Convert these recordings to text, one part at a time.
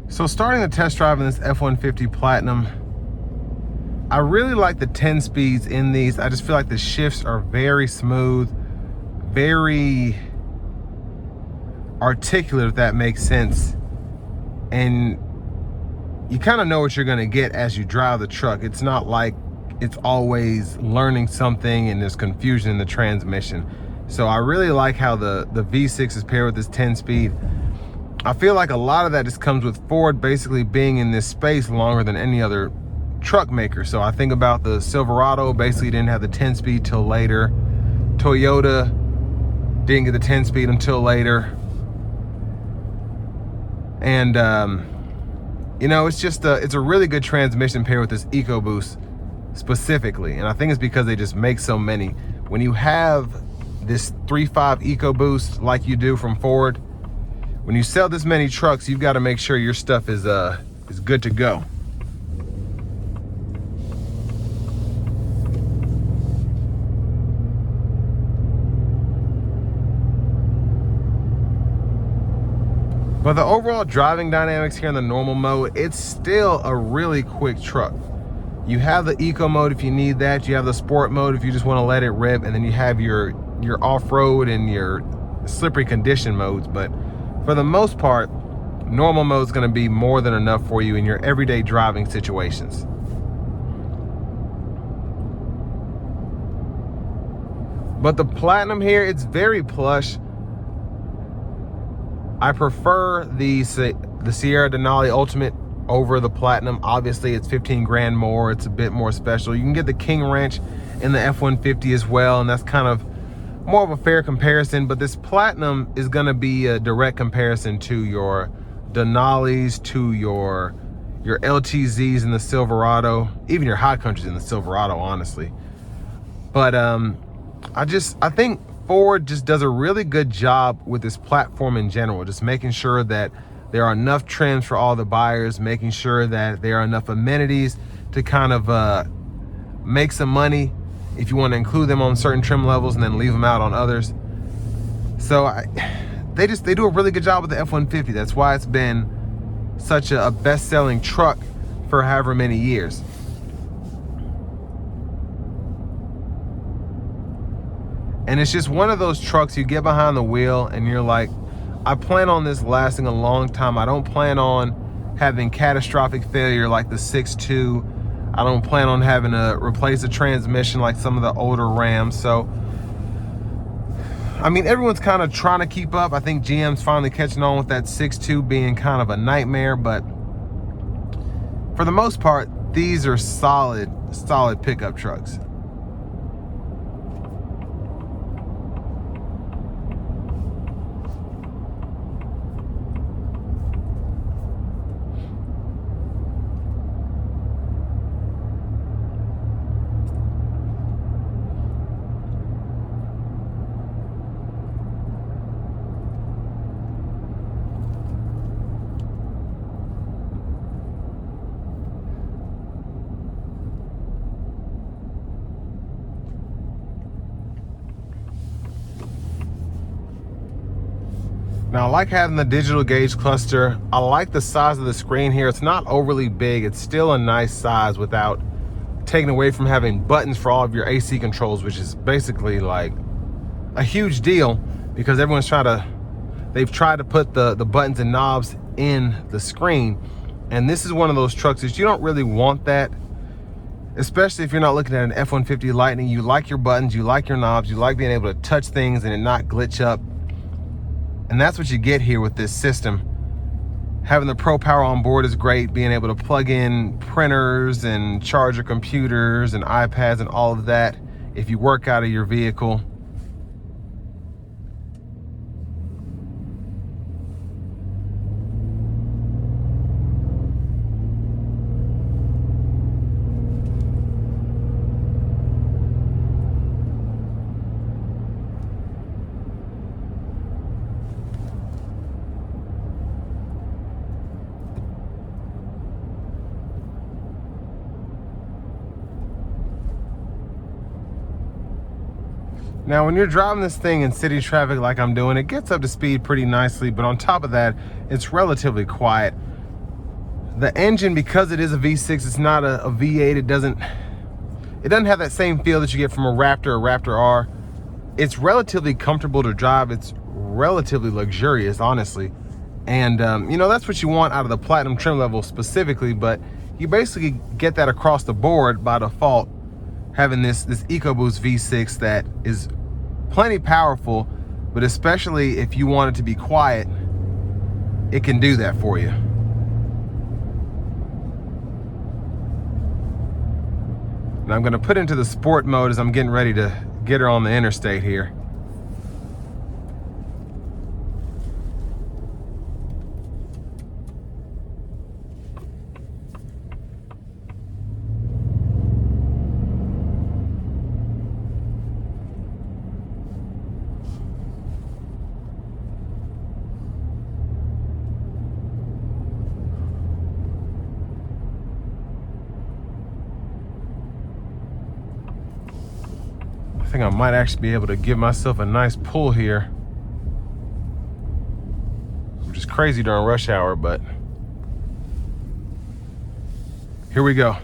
So starting the test drive in this F-150 Platinum, I really like the 10 speeds in these. I just feel like the shifts are very smooth, very articulate, if that makes sense. And you kind of know what you're gonna get as you drive the truck. It's not like it's always learning something and there's confusion in the transmission. So I really like how the V6 is paired with this 10 speed. I feel like a lot of that just comes with Ford basically being in this space longer than any other truck maker. So I think about the Silverado, basically didn't have the 10 speed till later. Toyota didn't get the 10 speed until later. And you know, it's just it's a really good transmission paired with this EcoBoost specifically. And I think it's because they just make so many. When you have this 3.5 EcoBoost like you do from Ford, when you sell this many trucks, you've got to make sure your stuff is good to go. But the overall driving dynamics here in the normal mode, it's still a really quick truck. You have the eco mode if you need that. You have the sport mode if you just want to let it rip, and then you have your off-road and your slippery condition modes. But for the most part, normal mode is going to be more than enough for you in your everyday driving situations. But the Platinum here, it's very plush. I prefer the Sierra Denali Ultimate over the Platinum. Obviously, it's 15 grand more. It's a bit more special. You can get the King Wrench in the F-150 as well, and that's kind of more of a fair comparison. But this Platinum is going to be a direct comparison to your Denalis, to your LTZs in the Silverado, even your High Countries in the Silverado, honestly. But I think Ford just does a really good job with this platform in general, just making sure that there are enough trims for all the buyers, making sure that there are enough amenities to kind of make some money if you want to include them on certain trim levels and then leave them out on others. So they do a really good job with the F-150. That's why it's been such a best-selling truck for however many years. And it's just one of those trucks you get behind the wheel and you're like, I plan on this lasting a long time. I don't plan on having catastrophic failure like the 6.2. I don't plan on having to replace the transmission like some of the older Rams. So, I mean, everyone's kind of trying to keep up. I think GM's finally catching on with that 6.2 being kind of a nightmare. But for the most part, these are solid pickup trucks. Now, I like having the digital gauge cluster. I like the size of the screen here. It's not overly big. It's still a nice size without taking away from having buttons for all of your AC controls, which is basically like a huge deal because they've tried to put the buttons and knobs in the screen. And this is one of those trucks that you don't really want that, especially if you're not looking at an F-150 Lightning. You like your buttons, you like your knobs, you like being able to touch things and it not glitch up. And that's what you get here with this system. Having the Pro Power on board is great. Being able to plug in printers and charge your computers and iPads and all of that if you work out of your vehicle. Now, when you're driving this thing in city traffic like I'm doing, it gets up to speed pretty nicely, but on top of that, it's relatively quiet. The engine, because it is a V6, it's not a V8. It doesn't have that same feel that you get from a Raptor or Raptor R. It's relatively comfortable to drive. It's relatively luxurious, honestly. And you know, that's what you want out of the Platinum trim level specifically, but you basically get that across the board by default, having this EcoBoost V6 that is plenty powerful, but especially if you want it to be quiet, it can do that for you. And I'm gonna put into the sport mode as I'm getting ready to get her on the interstate here. I think I might actually be able to give myself a nice pull here, which is crazy during rush hour, but here we go.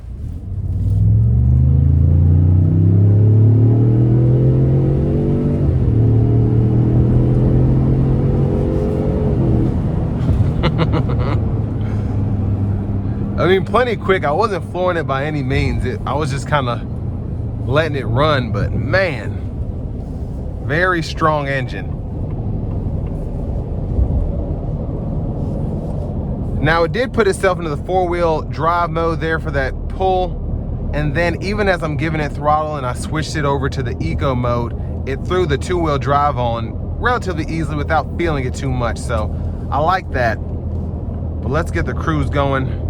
I mean, plenty quick. I wasn't flooring it by any means. I was just kind of letting it run, but man, very strong engine. Now it did put itself into the 4-wheel drive mode there for that pull, and then even as I'm giving it throttle and I switched it over to the eco mode, it threw the 2-wheel drive on relatively easily without feeling it too much. So I like that. But let's get the cruise going.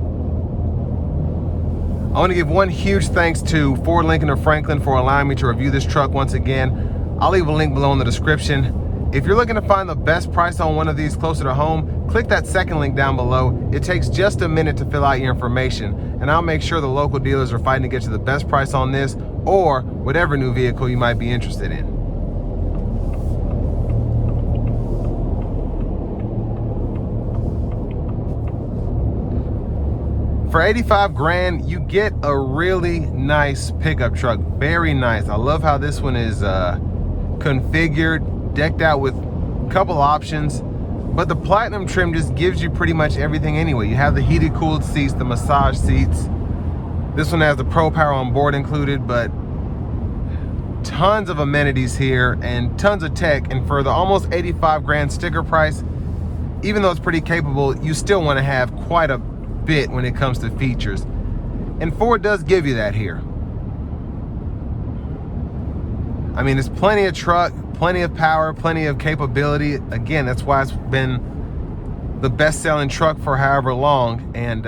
I want to give one huge thanks to Ford, Lincoln, and Franklin for allowing me to review this truck once again. I'll leave a link below in the description. If you're looking to find the best price on one of these closer to home, click that second link down below. It takes just a minute to fill out your information, and I'll make sure the local dealers are fighting to get you the best price on this or whatever new vehicle you might be interested in. For 85 grand, you get a really nice pickup truck. Very nice. I love how this one is configured, decked out with a couple options. But the Platinum trim just gives you pretty much everything anyway. You have the heated, cooled seats, the massage seats. This one has the Pro Power on board included, but tons of amenities here and tons of tech. And for the almost 85 grand sticker price, even though it's pretty capable, you still want to have quite a bit when it comes to features, and Ford does give you that here. I mean, it's plenty of truck, plenty of power, plenty of capability. Again, that's why it's been the best-selling truck for however long, and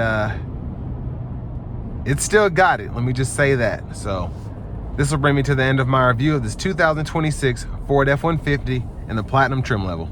it's still got it. Let me just say that. So this will bring me to the end of my review of this 2026 Ford F-150 in the Platinum trim level.